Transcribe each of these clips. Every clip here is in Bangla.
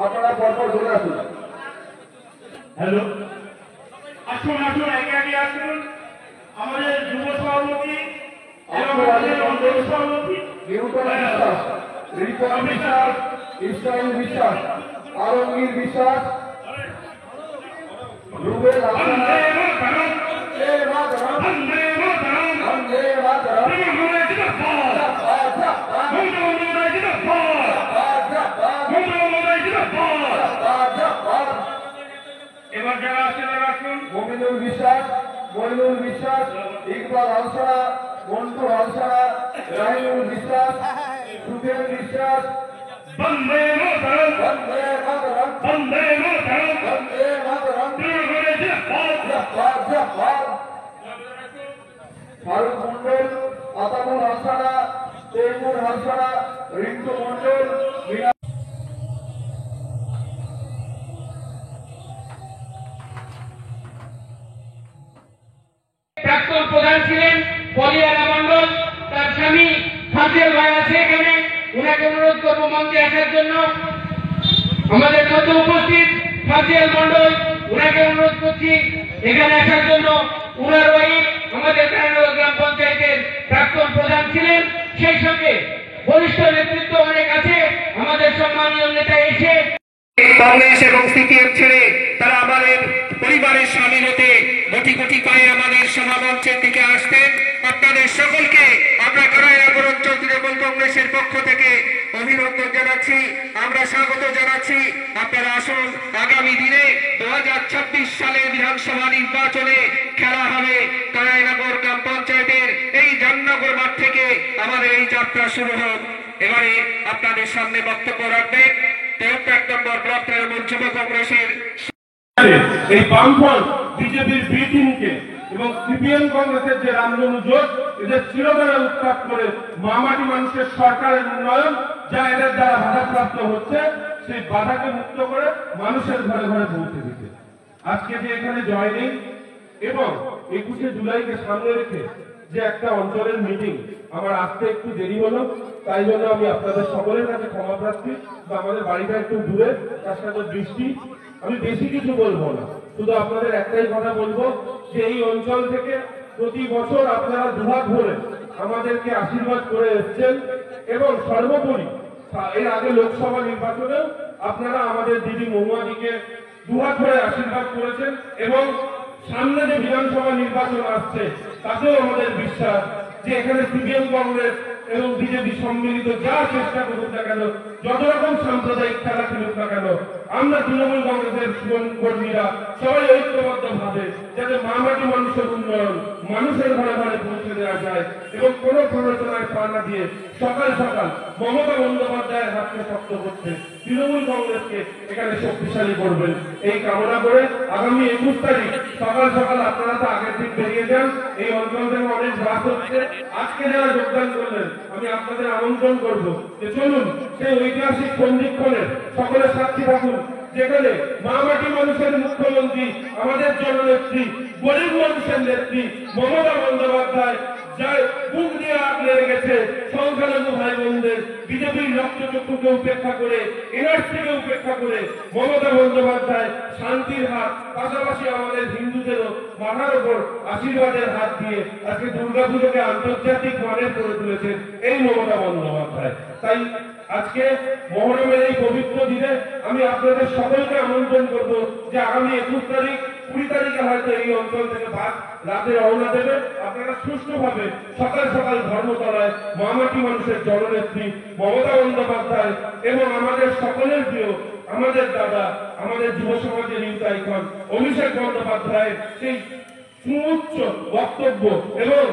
আপনারা পরপর চলে আসুন। হ্যালো, আসুন আসুন, একে একে আসুন। আমাদের যুব সভাপতি এবং আমাদের অঞ্চল সভাপতি বিশ্বাস, রিপন বিশ্বাস, ইসরাইল বিশ্বাস, আলমগীর বিশ্বাস, রুবেল হাসান, এবার যারা আছে তারা আসুন। মমিনুল বিশ্বাস, মইনুল বিশ্বাস, ইকবাল হালসারা, মন্টু হালসারা, রাহিমুল বিশ্বাস, সুখেন বিশ্বাস, বন্দে মাতরম, বন্দে মাতরম, বন্দে মাতরম, বন্দে মাতরম, ফারুক মন্ডল, আতামুল হালসারা, তৈমুর হালসারা, রিন্টু মন্ডল, প্রাক্তন প্রধান ছিলেন পলিয়ারা মন্ডল, তার স্বামী ফাজিল ভাই আছে এখানে, উনাকে অনুরোধ করবো মঞ্চে আসার জন্য। আমাদের মধ্যে উপস্থিত ফাজিল মন্ডল, উনাকে অনুরোধ করছি এখানে আসার জন্য। উনার ওয়াইফ আমাদের কারানগর গ্রাম পঞ্চায়েতের প্রাক্তন প্রধান ছিলেন, সেই সঙ্গে বরিষ্ঠ নেতৃত্ব অনেক আছে। আমাদের সম্মানীয় নেতা এসে কংগ্রেস এবং সিপিএম ছেড়ে তারা আমাদের পরিবারের সামিল হতে কোটি কোটি পায়ে আমাদের সমামঞ্চের দিকে আসতেন। আপনাদের সকলকে আমরা কারাইনগর অঞ্চল তৃণমূল কংগ্রেসের পক্ষ থেকে অভিনন্দন জানাচ্ছি, আমরা স্বাগত জানাচ্ছি। আপনারা আসুন, আগামী দিনে 2026 সালের বিধানসভা নির্বাচনে খেলা হবে কারাইনগর গ্রাম পঞ্চায়েতের এই জামনগর মাঠ থেকে আমাদের এই যাত্রা শুরু হোক। এবারে আপনাদের সামনে বক্তব্য রাখবেন 73 নম্বর ব্লক তৃণমূল যুব কংগ্রেসের এই বামফ্রন্ট বিজেপির বি টিমকে এবং সিপিএম কংগ্রেসের যে রামধনু জোট, এদের চিরতরে উৎখাত করে মামাটি মানুষের সরকারের উন্নয়ন যা এদের দ্বারা বাধাপ্রাপ্ত হচ্ছে, সেই বাধাকে মুক্ত করে মানুষের ঘরে ঘরে পৌঁছে দিতে আজকে যে এখানে জয়েনিং এবং 21শে জুলাইকে সামনে রেখে যে একটা অঞ্চলের মিটিং, আমার আসতে একটু দেরি হলো, তাই জন্য আমি আপনাদের সকলের কাছে ক্ষমা প্রার্থী। বা আমাদের বাড়িটা একটু দূরে, তার সাথে বৃষ্টি, আমি বেশি কিছু বলবো না, শুধু আপনাদের একটাই কথা বলবো যে এই অঞ্চল থেকে প্রতি বছর আপনারা দুহাত ভরে আমাদেরকে আশীর্বাদ করে এসছেন এবং সর্বোপরি এর আগে লোকসভা নির্বাচনেও আপনারা আমাদের দিদি মহুয়াদিকে দুহাত ভরে আশীর্বাদ করেছেন এবং সামনে যে বিধানসভা নির্বাচন আসছে তাতেও আমাদের বিশ্বাস যে এখানে সিপিএম কংগ্রেস এবং বিজেপি সম্মিলিত যা চেষ্টা করুক না কেন, যত রকম সাম্প্রদায়িক খেলা খেলুক না কেন, আমরা তৃণমূল কংগ্রেসের কর্মীরা সবাই ঐক্যবদ্ধ ভাবে যাতে মামাটি মানুষের উন্নয়ন মানুষের ঘরে ঘরে পৌঁছে দেওয়া যায় এবং কোন প্ররোচনায় পা না দিয়ে সকাল সকাল মমতা বন্দ্যোপাধ্যায়ের হাতকে শক্ত করতে তৃণমূল কংগ্রেসকে এখানে শক্তিশালী করবেন এই কামনা করে আগামী 21 তারিখ সকাল সকাল আপনারা তো আগের দিন বেরিয়ে যান। এই অঞ্চল থেকে অনেক বাস হচ্ছে, আজকে যারা যোগদান করলেন আমি আপনাদের আমন্ত্রণ করবো যে চলুন সেই ঐতিহাসিক সন্ধিক্ষণের সকলের সাক্ষী থাকুন, যেখানে মামাটি মানুষের মুখ্যমন্ত্রী, আমাদের জননেত্রী, গরিব মানুষের নেত্রী মমতা বন্দ্যোপাধ্যায় যার বুক দিয়ে আগ লেগে গেছে সংখ্যালঘু ভাই বোনদের, বিজেপির রক্তচক্ষুকে উপেক্ষা করে, এনআরসিকে উপেক্ষা করে মমতা বন্দ্যোপাধ্যায় শান্তির হাত, পাশাপাশি আমাদের হিন্দুদেরও মাথার ওপর আশীর্বাদের হাত দিয়ে আজকে দুর্গাপুজোকে আন্তর্জাতিক মানের করে তুলেছেন এই মমতা বন্দ্যোপাধ্যায়। তাই আজকে মহরমের এই পবিত্র দিনে আমি আপনাদের সকলকে আমন্ত্রণ করব যে আগামী 21 তারিখ 20 তারিখে হয়তো এই অঞ্চল থেকে বাস রাতে রওনা দেবে। আপনারা সুষ্ঠুভাবে সকাল সকাল ধর্মতলায় মামাটি মানুষের জননেত্রী মমতা বন্দ্যোপাধ্যায় এবং আমাদের সকলের প্রিয় আমাদের দাদা, আমাদের যুব সমাজের ইউথ আইকন অভিষেক বন্দ্যোপাধ্যায়ের সেই সুউচ্চ বক্তব্য এবং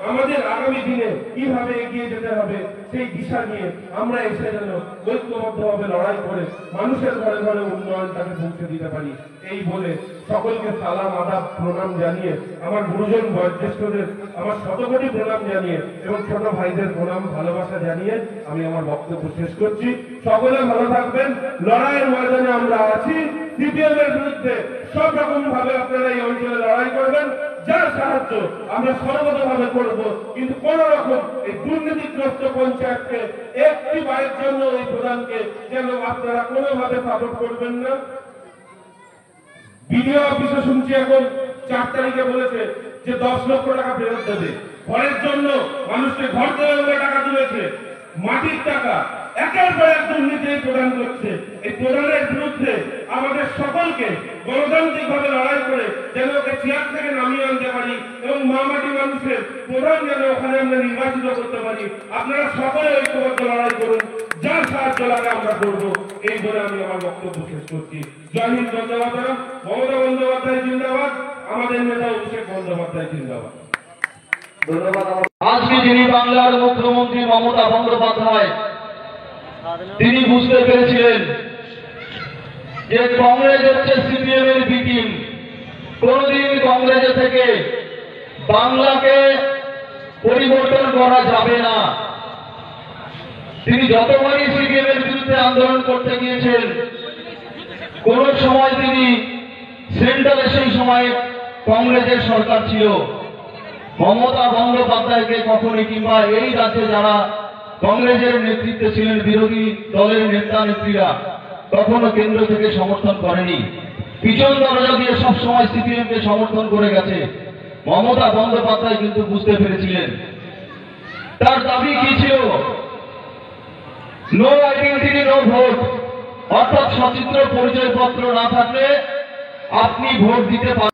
আমাদের আগামী দিনে কিভাবে এগিয়ে যেতে হবে সেই দিশা নিয়ে আমরা এসে যেন ঐক্যবদ্ধভাবে লড়াই করে মানুষের ঘরে ঘরে উন্নয়নটাকে পৌঁছে দিতে পারি এই বলে সকলকে সালাম আদাব প্রণাম জানিয়ে, আমার গুরুজন বয়োজ্যেষ্ঠদের আমার শতকোটি প্রণাম জানিয়ে এবং ছোট ভাইদের প্রণাম ভালোবাসা জানিয়ে আমি আমার বক্তব্য শেষ করছি। সকলে ভালো থাকবেন। লড়াইয়ের ময়দানে আমরা আছি, সিপিএম এর বিরুদ্ধে সব রকম ভাবে আপনারা এই অঞ্চলে লড়াই যার সাহায্য আমরা সর্বতভাবে করব, কিন্তু কোন রকম এই দুর্নীতিগ্রস্ত পঞ্চায়েতকে একটি বারের জন্য এই প্রধানকে যেন আপনারা কোনোভাবে সাপোর্ট করবেন না। বিডিও অফিসে শুনছি এখন 4 তারিখে বলেছে যে 10 লক্ষ টাকা ফেরত দেবে। ঘরের জন্য মানুষকে ঘর দেওয়া বলে টাকা তুলেছে, মাটির টাকা একের পর এক দুর্নীতি প্রদান করছে। এই প্রদানের বিরুদ্ধে আমাদের সকলকে গণতান্ত্রিক ভাবে লড়াই করে যেন ওকে চেয়ার থেকে নামিয়ে আনতে পারি এবং মামাটি মানুষের প্রধান যেন ওখানে আমরা নির্বাচিত করতে পারি। আপনারা সকলে ঐক্যবদ্ধ লড়াই করুন, যার সাহায্য লাগে আমরা করবো, এই বলে আমি আমার বক্তব্য শেষ করছি। জয় হিন্দ, বন্দে মাতরম। মমতা বন্দ্যোপাধ্যায় জিন্দাবাদ, আমাদের নেতা অভিষেক বন্দ্যোপাধ্যায় জিন্দাবাদ। ধন্যবাদ। আজকে যিনি বাংলার মুখ্যমন্ত্রী মমতা বন্দ্যোপাধ্যায়, তিনি বুঝতে পেরেছিলেন যে কংগ্রেস হচ্ছে সিপিএম এর বি টিম। কোনদিন কংগ্রেস থেকে বাংলাকে পরিবর্তন করা যাবে না। তিনি যতবারই সিপিএম এর বিরুদ্ধে আন্দোলন করতে গিয়েছেন, কোন সময় তিনি সেন্ট্রালে সেই সময় কংগ্রেসের সরকার ছিল, মমতা বন্দ্যোপাধ্যায়কে কখনই কিংবা এই রাজ্যে যারা কংগ্রেসের নেতৃত্বে ছিলেন বিরোধী দলের নেতা নেত্রীরা কখনো কেন্দ্র থেকে সমর্থন করেনি। পিছন দরজা দিয়ে সবসময় সিপিএম কে সমর্থন করে গেছে। মমতা বন্দ্যোপাধ্যায় কিন্তু বুঝতে পেরেছিলেন তার দাবি কি ছিল, নো আইডেন্টিটি নো ভোট, অর্থাৎ সচিত্র পরিচয়পত্র না থাকলে আপনি ভোট দিতে পারেন।